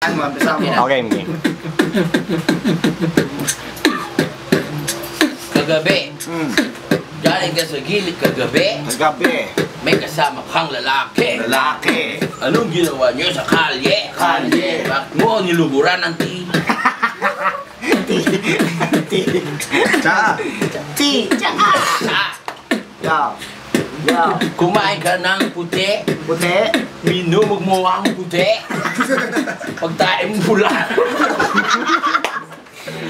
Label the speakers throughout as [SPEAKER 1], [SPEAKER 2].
[SPEAKER 1] Ano, umpisa mo.
[SPEAKER 2] Okay, game.
[SPEAKER 3] Kagabi. Galing ka sa gilid kagabi.
[SPEAKER 1] Kagabi.
[SPEAKER 3] May kasama kang lalaki.
[SPEAKER 1] Lalaki.
[SPEAKER 3] Anong ginawa niyo sa kalye?
[SPEAKER 1] Kalye.
[SPEAKER 3] Bakit mo niluburan ng tila?
[SPEAKER 1] Tsa. Tsa. Yaw. Yaw.
[SPEAKER 3] Kumain ka ng puti.
[SPEAKER 1] Puti.
[SPEAKER 3] Minumog mo ang puti. Pagtaim pula.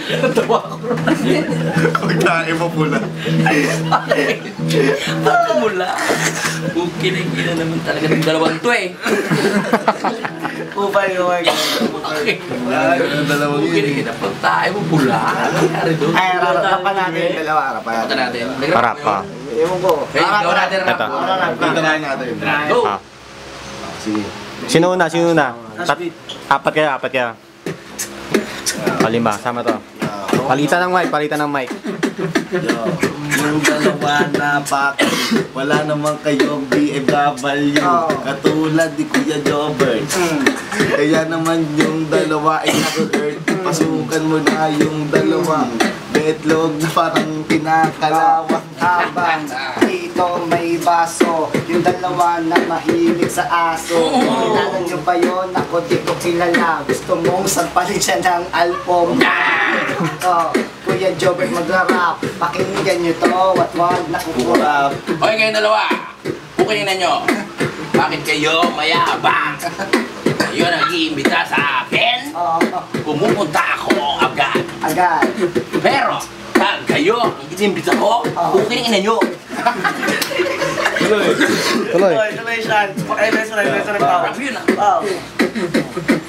[SPEAKER 3] Natawa ko.
[SPEAKER 1] Pagkain mo pula.
[SPEAKER 3] Ba't mula? Kinig-ina naman talaga ng dalawang to eh.
[SPEAKER 1] Upay ko.
[SPEAKER 3] Okay.
[SPEAKER 1] Dalawang yun.
[SPEAKER 3] Kinig-ina pagtaim mo pula. Ano nangyari doon?
[SPEAKER 1] Ay, harapan natin yung dalawa.
[SPEAKER 3] Harapan natin.
[SPEAKER 2] Harap pa.
[SPEAKER 1] Ewan ko.
[SPEAKER 3] Hey, ikaw natin harap.
[SPEAKER 2] Ito.
[SPEAKER 1] Try natin.
[SPEAKER 3] Go!
[SPEAKER 2] Ah.
[SPEAKER 1] Sige.
[SPEAKER 2] Sino una? Sino una? Apat kaya. Palima, sama to. Palitan ng mic,
[SPEAKER 1] Yo, yung dalawa na bakit wala naman kayong BMW katulad ni Kuya Jobert. Kaya naman yung dalawa ay nag-hurt. Pasukan mo na yung dalawa. Betlog na parang pinakalawak.
[SPEAKER 4] Habang dito may baso, yung dalawa na mahilig sa aso. Kilala nyo ba yun? Ako di ko kilala. Gusto mong sampalin siya ng album. Kuya Jobert magra-rap. Pakinggan nyo to, wag na kukurap.
[SPEAKER 3] Okay kayong dalawa. Bukinin na nyo. Bakit kayo mayabang? Kayo nag-iimbita sa akin? Pumupunta ako agad. Pero, pag kayo ang inimbita ko, bukinin na nyo.
[SPEAKER 2] Tuloy.
[SPEAKER 3] Parang yun ah.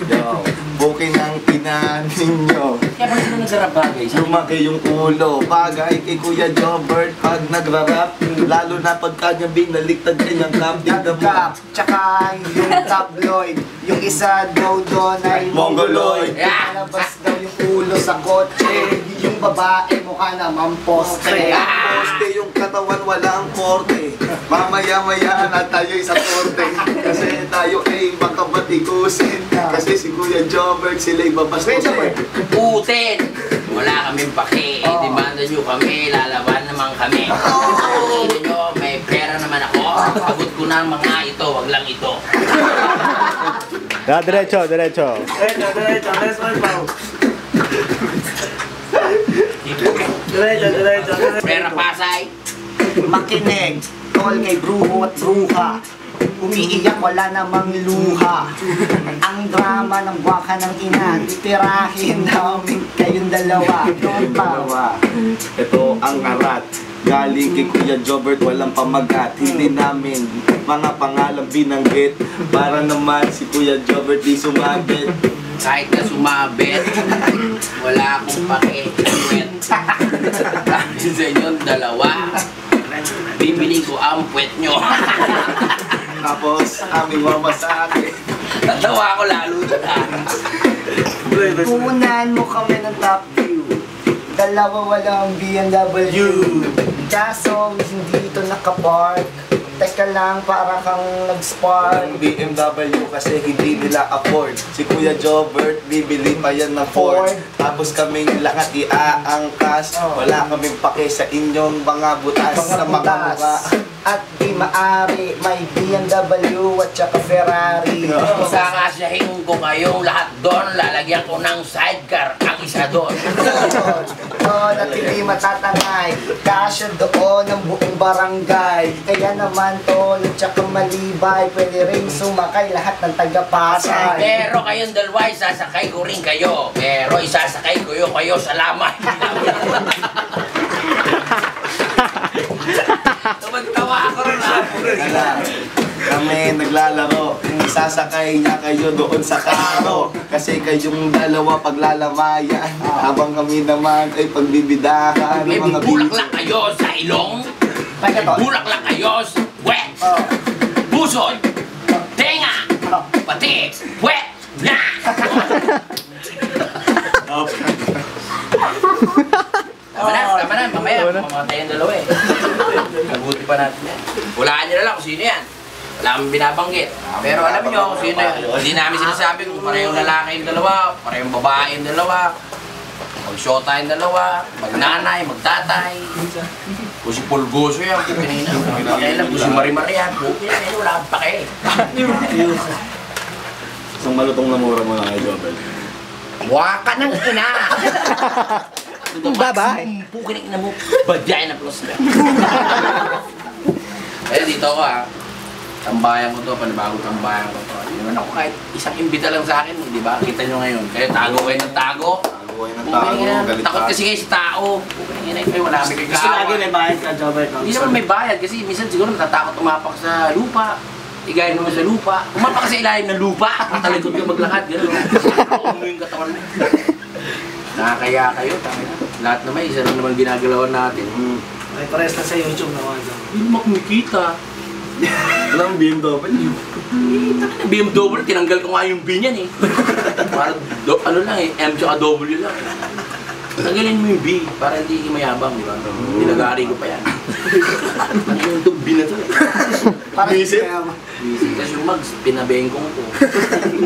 [SPEAKER 1] Yo, bukin ang ina ninyo.
[SPEAKER 3] Kaya pag sino nagsarap bagay?
[SPEAKER 1] Lumaki yung ulo. Bagay kay Kuya Jobert pag nagrarap. Lalo na pagka niya binaliktad kanyang cap. Tignan mo.
[SPEAKER 4] Tsaka yung tabloid. Yung isa daw doon ay
[SPEAKER 1] Mongoloid.
[SPEAKER 4] Lalabas daw yung ulo sa kotse. Yung babae mukha naman postre.
[SPEAKER 1] Poste yung katawan, wala ang korte. Mamaya-maya na tayo sa korte. Kasi tayo ay makabatikusin. Kasi si Kuya Jobert sila'y babastusin.
[SPEAKER 3] Putin! Wala kaming pake. Demanda nyo kami, lalaban naman kami. Sabihin nyo, may pera naman ako. Pagod ko na ang mga ito, wag lang ito.
[SPEAKER 2] Diretso.
[SPEAKER 3] Pera Pasay.
[SPEAKER 4] Makinig, tol kay bruho at bruha. Umiiyak, wala namang luha. Ang drama ng waka ng ina. Titirahin namin kayong dalawa.
[SPEAKER 1] Ito ang arat. Galing kay Kuya Jobert, walang pamagat. Hindi namin mga pangalan binanggit. Para naman si Kuya Jobert di sumabit.
[SPEAKER 3] Kahit na sumabit, wala akong pake-puwet. Dahil sa inyong dalawa, bibili ko ang puwet nyo.
[SPEAKER 1] Tapos aming mamasake.
[SPEAKER 3] Natawa ko lalo na.
[SPEAKER 4] Punan mo kami ng top view. Dalawa walang BMW. Kaso hindi ito nakapark. Teka lang, para kang nag-spark.
[SPEAKER 1] Ang BMW kasi hindi nila afford. Si Kuya Jobert, bibili pa yan ng Ford. Tapos kaming lahat iaangkas. Wala kaming pake sa inyong mga butas sa mga mukha.
[SPEAKER 4] At di maari, may BMW at saka Ferrari.
[SPEAKER 3] Kakasyahin ko kayong lahat doon, lalagyan ko ng sidecar ang isa doon.
[SPEAKER 4] Doon at hindi matatangay, kasya doon ang buong barangay. Kaya naman tol at saka malibay, pwede rin sumakay lahat ng taga-Pasay.
[SPEAKER 3] Pero kayong dalawa, isasakay ko rin kayo. Pero isasakay ko kayo sa lamay. Tumagtawa ako rin
[SPEAKER 1] Kami naglalaro, isasakay niya kayo doon sa karo. Kasi kayong dalawa paglalamayan, habang kami naman ay pagbibidahan.
[SPEAKER 3] May bulaklak kayo sa ilong. May bulaklak kayo sa wet. Pusod. Tenga. Pati. Wet. Na. Tama na, mamaya, mamatay yung dalawa eh. Nabuti pa natin yan. Hulaan nyo na lang kung sino yan. Wala akong binabanggit. Pero alam nyo kung sino, hindi namin sinasabi kung parehong lalaki yung dalawa, parehong babae yung dalawa, mag-shota yung dalawa, mag-nanay, mag-tatay. Kung si Pulgoso yan, pinina. Kailan kung si Marimar yan, wala akong pake.
[SPEAKER 1] Isang malutong na mura mo lang kay Jobel.
[SPEAKER 3] Waka ng ina!
[SPEAKER 2] Bye-bye.
[SPEAKER 3] Pukinig na mo, badyain na plus na. Eh, dito ako tambayan ko to, panibagong tambayan ko to. Hindi naman ako kahit isang imbita lang sa akin, di ba? Kita nyo ngayon. Kayo tago kayo ng tago.
[SPEAKER 1] Tago kayo ng tago, galit
[SPEAKER 3] Takot
[SPEAKER 1] ka.
[SPEAKER 3] kasi kayo sa tao. Pukinig kayo, wala kami kayo
[SPEAKER 4] Gusto lagi may bayad ka, Jobert.
[SPEAKER 3] Hindi naman may bayad kasi minsan siguro natatakot tumapak sa lupa. Igayin mo sa lupa. Tumapak ka sa ilalim ng lupa. Talikod ka maglakad. Gano'n. Ano yung katawan mo? Nakakaya kayo. Lahat naman, isa lang naman ginagalawan natin.
[SPEAKER 4] May pares na sa YouTube na mga Jobert.
[SPEAKER 3] Hindi mo kumikita.
[SPEAKER 1] Walang BMW.
[SPEAKER 3] BMW, tinanggal ko nga yung B niyan eh. Parang, ano lang eh, M tsaka W lang. Tanggalin mo yung B, para hindi mayabang, di ba? Nilagari ko pa yan. Ano yung itong B na to eh.
[SPEAKER 4] Parang
[SPEAKER 1] Visit?
[SPEAKER 3] Kasi yung mags, pinabengkong ko.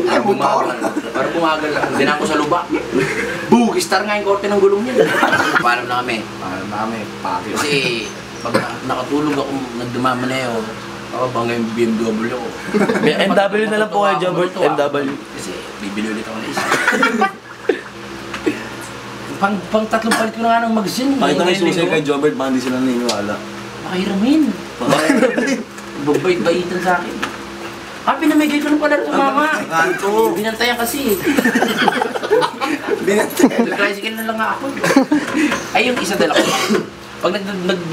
[SPEAKER 3] Para bumagal. Para bumagal lang. Dinan ko sa luba. Boog! Star nga yung korte ng gulong niya. Paalam na kami.
[SPEAKER 1] Parang namin, pakit.
[SPEAKER 3] Kasi pag nakatulog ako, nagdumamaneo, bangga yung BMW ko.
[SPEAKER 2] MW na lang po kayo, Jobert. MW.
[SPEAKER 3] Kasi bibili ulit ako na isa. Pang tatlong palit ko na nga ng magazine.
[SPEAKER 1] Pakita mo yung susi kay Jobert, baka hindi sila naniniwala.
[SPEAKER 3] Makahiramin. Babait-baitan sa akin. Pinamigay ko na pala ito, mama.
[SPEAKER 1] Kanto.
[SPEAKER 3] Binantayan kasi. Nag-tricycle na lang nga ako. Ay, yung isa dala ko. Pag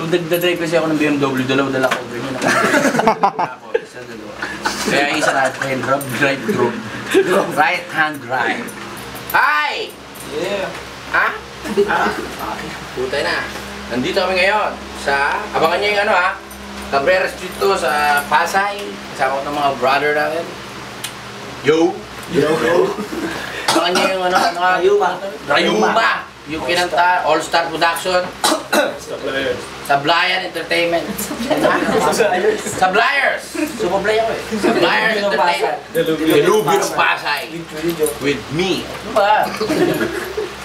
[SPEAKER 3] nagdadrive kasi ako ng BMW, dalawa-dala ko. Ganyan ako. Isa, dalawa. Kaya isa right hand drive, group. Right hand drive. Hi!
[SPEAKER 4] Yeah.
[SPEAKER 3] Ha? Putay na. Nandito kami ngayon sa, abangan niyo yung ano ha, Cabrera Street to sa Pasay. Kasama ko ng mga brother namin. Yo! Abangan niyo yung ano, Rayuma! Yung kinanta, All-Star Production. Sablayan Entertainment. Sabliers! Sumablay ako eh. Sabliers Entertainment. Dilubyo ng Pasay. With me. Ano ba?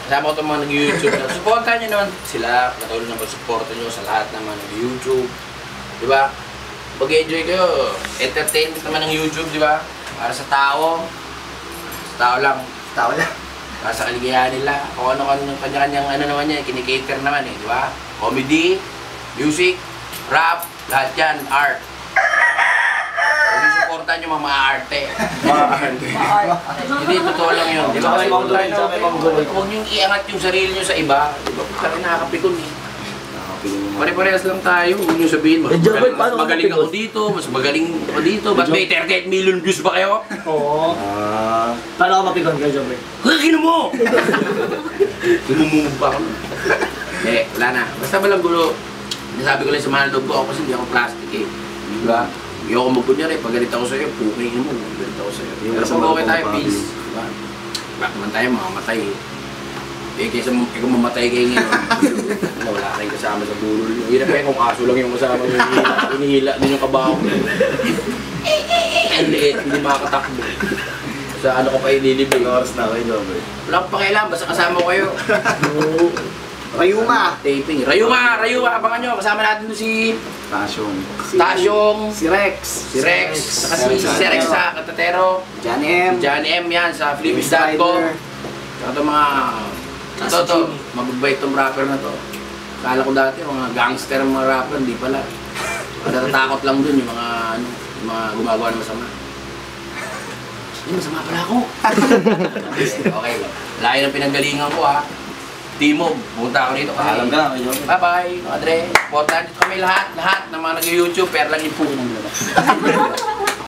[SPEAKER 3] Kasama ko itong mga nag-YouTube. Supportan nyo naman sila. Katulad ng pag-supportan nyo sa lahat naman nag-YouTube. Diba? Pag-enjoy kayo. Entertainment naman ng YouTube, diba? Para sa tao. Sa tao lang.
[SPEAKER 4] Tao lang.
[SPEAKER 3] Para sa kaligayahan nila. Kung ano-ano yung kanya-kanyang ano naman yan, kinikater naman eh, diba? Comedy, music, rap, lahat yan, art. Kung supportan nyo mga arte. Hindi, totoo lang yun. Di ba? Huwag nyo iangat yung sarili nyo sa iba. Di ba? Kaya nakakapikon eh. Pare-parehas lang tayo. Huwag nyo sabihin, mas magaling ako dito, mas magaling ako dito. Ba't may 38 million views ba kayo?
[SPEAKER 4] Oo. Paano ako mapikon kayo, Jobert?
[SPEAKER 3] Kagino mo! Lumumumog pa ako. Eh, wala na. Basta walang gulo. Nasabi ko lang sa mga loob ko ako kasi hindi ako plastic eh. Di ba? Hindi ako magkunyari. Pag galit ako sa'yo, puking mo. Galit ako sa'yo. Pero kung okay tayo, peace. Diba? Bakit naman tayo mamamatay eh. Eh, kaysa kung mamatay kayo ngayon, wala kayong kasama sa burol. Hirap kayo kung aso lang yung kasama nyo. Inihila din yung kabaho. Ang liit, hindi makakatakbo. Sa ano ko pa ililibig.
[SPEAKER 1] Oras na kayo, Jobert.
[SPEAKER 3] Wala akong pakialam, basta kasama ko kayo.
[SPEAKER 4] Rayuma.
[SPEAKER 3] Taping. Rayuma, abangan nyo. Kasama natin doon si Tasyong,
[SPEAKER 4] Si Rex.
[SPEAKER 3] si Rex, saka si Rex sa Katatero,
[SPEAKER 4] Johnny M.
[SPEAKER 3] Johnny M yan sa Flipis.com. Saka ito mga, ito, mababait itong rapper na to. Kala ko dati, mga gangster ang mga rapper, hindi pala. Natatakot lang dun yung mga, ano, yung mga gumagawa ng masama. Masama pala ako. Okay, layo ng pinanggalingan ko ha. Timog, punta ako rito kasi.
[SPEAKER 1] Paalam ka, kayo.
[SPEAKER 3] Bye-bye, mga Dre. Supportan dito kami lahat ng mga nag-YouTube, pero lang yung puno ng